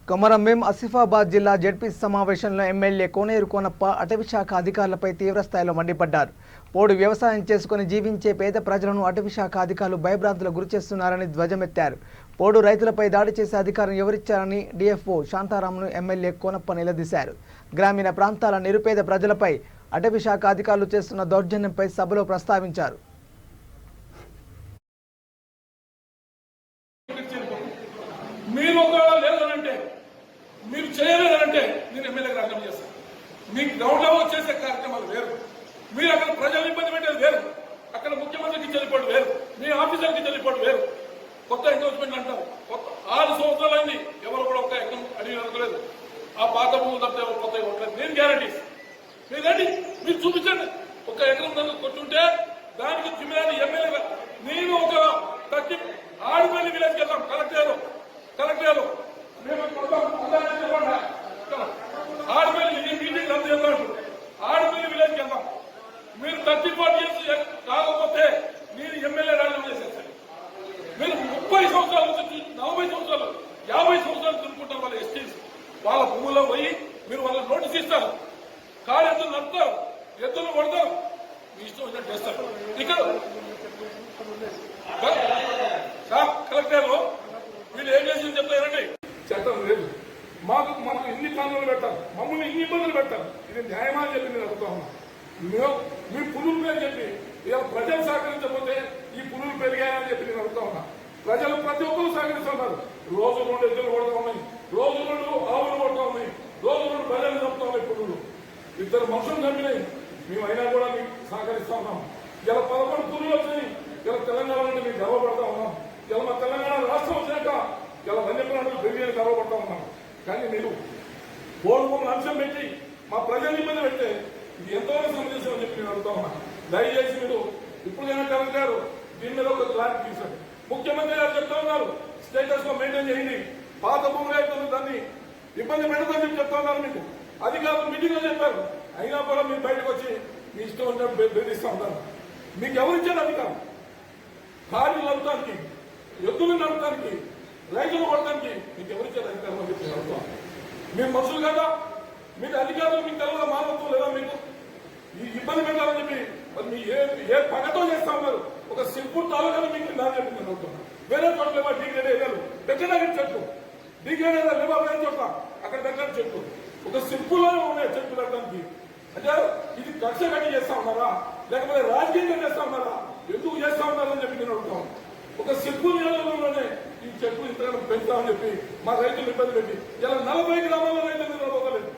కొమరంభీం ఆసిఫాబాద్ జిల్లా జెడ్పీ సమావేశంలో ఎమ్మెల్యే కోనేరు కోనప్ప అటవీ శాఖ అధికారులపై తీవ్రస్థాయిలో మండిపడ్డారు. పోడు వ్యవసాయం చేసుకుని జీవించే పేద ప్రజలను అటవీ శాఖ అధికారులు భయభ్రాంతులకు గురిచేస్తున్నారని ధ్వజమెత్తారు. పోడు రైతులపై దాడి చేసే అధికారం ఎవరిచ్చారని డిఎఫ్ఓ శాంతారాంను ఎమ్మెల్యే కోనప్ప నిలదీశారు. గ్రామీణ ప్రాంతాల నిరుపేద ప్రజలపై అటవీ శాఖ అధికారులు చేస్తున్న దౌర్జన్యంపై సభలో ప్రస్తావించారు. మీరు చేయలేదంటే నేను ఎమ్మెల్యేగా రాజీనామా చేస్తాను. మీకు గ్రౌండ్ లెవెల్ చేసే కార్యక్రమాలు వేరు, మీరు అక్కడ ప్రజలు ఇబ్బంది పెట్టేది వేరు, అక్కడ ముఖ్యమంత్రికి చెల్లిపోవడం వేరు, మీ ఆఫీసర్కి చెల్లిపోవడం వేరు. కొత్త ఎంకరేజ్మెంట్ అంటారు. 6 సంవత్సరాలైంది ఎవరు కూడా ఒక్క ఎకరం అడిగి అనుకోలేదు. ఆ పాత భూములు తప్పితే ఎవరు కొత్త ఇవ్వట్లేదు. నేను గ్యారంటీస్ మీరు రండి, మీరు చూపించండి. ఒక ఎకరం దాన్ని కొట్టుంటే దానికి జిమ్మేదారి ఎమ్మెల్యేగా నేను ఒక 30 ఆడిపల్లి విలేజ్కి వెళ్తాం. కలెక్టర్ ఆడపల్లి మీటింగ్ రద్దు చేద్దాం. ఆడపల్లి విలేజ్కి వెళ్దాం. మీరు 34 ఇయర్స్ కాకపోతే నేను ఎమ్మెల్యే రాజీనామా చేసేస్తాను. మీరు 30 సంవత్సరాల నుంచి 40 సంవత్సరాలు 50 సంవత్సరాలు తిరుగుకుంటారు. వాళ్ళ ఎస్టీస్ వాళ్ళ భూముల్లో పోయి మీరు వాళ్ళ నోటీస్ ఇస్తారు. కారు ఎద్దులు నడుపుతారు, ఎద్దులు కొడతారు, మీ ఇష్టం వచ్చినట్టు చేస్తారు. ఇక్కడ కలెక్టర్లు వీళ్ళు ఏం చేసింది చెప్తారండి. చట్టం లేదు, మనకు ఇన్ని కానులు పెట్టారు, మమ్మల్ని ఇన్ని ఇబ్బందులు పెట్టారు. ఇది న్యాయమా అని చెప్పి నేను అడుగుతా ఉన్నా. మీ పులుల పేరు చెప్పి ఇలా ప్రజలు సహకరించకపోతే ఈ పులులు పెరిగాయని చెప్పి నేను అడుగుతా ఉన్నా. ప్రజలు ప్రతి ఒక్కరు సహకరిస్తున్నారు. రోజు 2 ఎద్దులు కొడతా ఉన్నాయి, రోజు 2 ఆవులు కొడతా ఉన్నాయి, రోజు 2 ప్రజలు చంపుతా ఉన్నాయి. పులులు 2 మనుషులు చంపినాయి. మేము అయినా కూడా మీకు సహకరిస్తా ఉన్నాం. ఇలా 11 పులులు వచ్చినాయి. ఇలా తెలంగాణ నుండి మేము గర్వపడతా ఉన్నాం. ఇలా మా తెలంగాణ రాష్ట్రం వచ్చాక ఇలా వన్యప్రాణులు పెరిగి గర్వపడతా ఉన్నాం. కానీ మీరు పోడుకోని అంశం పెట్టి మా ప్రజలు ఇబ్బంది పెడితే ఇది ఎంతవరకు సమంజసం అని చెప్పి నేను అడుగుతా ఉన్నా. దయచేసి మీరు ఇప్పుడైనా కలెక్టర్ దీని మీద ఒక క్లారిటీ తీసుకోండి. ముఖ్యమంత్రి గారు చెప్తా ఉన్నారు, స్టేటస్ లో మెయింటైన్ చేయండి. పాత భూమి రైతులు దాన్ని ఇబ్బంది పెడతామని చెప్తా ఉన్నారు. మీకు అధికారులు మీటింగ్ లో చెప్పారు. అయినా కూడా మీరు బయటకు వచ్చి మీ ఇష్టం ఉన్నట్టు బెదిరిస్తూ ఉంటారు. మీకు ఎవరిచ్చారు అధికారం? ఖాళీ నడపడానికి, ఎద్దులు నడపడానికి, రైతులు కొట్టడానికి మీకు ఎవరిచ్చారు అధికారం అని చెప్పి అడుగుతాం. మీరు మనుషులు కదా, మీకు అధికారులు మీకు తెలవదా? మానవత్వం లేదా? మీకు ఈ ఇబ్బంది పెట్టాలని చెప్పి మరి మీ ఏ పగతో చేస్తా ఉన్నారు? ఒక సింపుల్ తాలూకాలు మీకు నాని చెప్పి నేను అడుగుతున్నా. వేరే చోట్ల లేవా డిగ్రేడ్ ఏరియాలు? దగ్గర చెట్లు డిగ్రేడ్ ఏరియా లేవా? వేరే చోట్ల అక్కడ దగ్గర చెట్లు ఒక సింపుల్ లోనే ఉన్నాయి చెట్లు పెట్టడానికి. అంటే ఇది కక్ష కట్టి చేస్తా ఉన్నారా, లేకపోతే రాజకీయంగా చేస్తా ఉన్నారా? ఎందుకు చేస్తా ఉన్నారని చెప్పి నేను అడుగుతాం. ఒక సింపుల్ నియోజకవర్గంలోనే ఈ చెట్లు ఇంతగా పెంచుతామని చెప్పి మా రైతులు ఇబ్బంది పెట్టి ఇలా 40 గ్రామాల్లో రైతులు నిద్రపోతలేదు.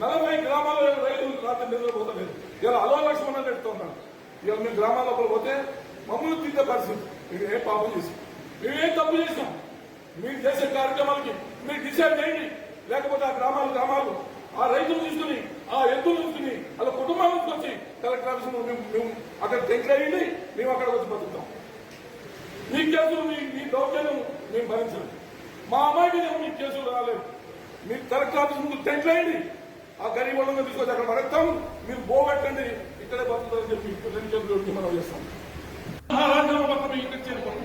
40 గ్రామాల్లో రైతులు రాత్రి నిద్రపోతలేదు. ఇలా అలో లక్ష్మణ్ పెడుతున్నాను. ఇలా మేము గ్రామాల్లో పోతే మమ్మల్ని తిట్టే పరిస్థితి. మీరు ఏం పాపం చేసి మేమేం తప్పు చేసినాం? మీరు చేసే కార్యక్రమాలకి మీరు డిసైడ్ చేయండి. లేకపోతే ఆ గ్రామాలు ఆ రైతులు తీసుకుని, ఆ ఎద్దులు తీసుకుని అలా కుటుంబానికి వచ్చి కలెక్టర్ ఆఫీస్ మేము అక్కడ తెంకలేయండి. మేము అక్కడ వచ్చి బతుకుతాం. మీ కేసులు మీ దౌర్జన్యం మేము భరించండి. మా అమ్మాయి మీద మీ కేసులు రాలేదు. మీరు కలెక్టర్ ఆఫీస్ ముందు తెంకలేయండి. ఆ గరీబ్ వాళ్ళని తీసుకొచ్చి అక్కడ పడతాం. మీరు బోగట్టండి, ఇక్కడే బతుకుతారని చెప్పి 2 చేతులు మనం చేస్తాం.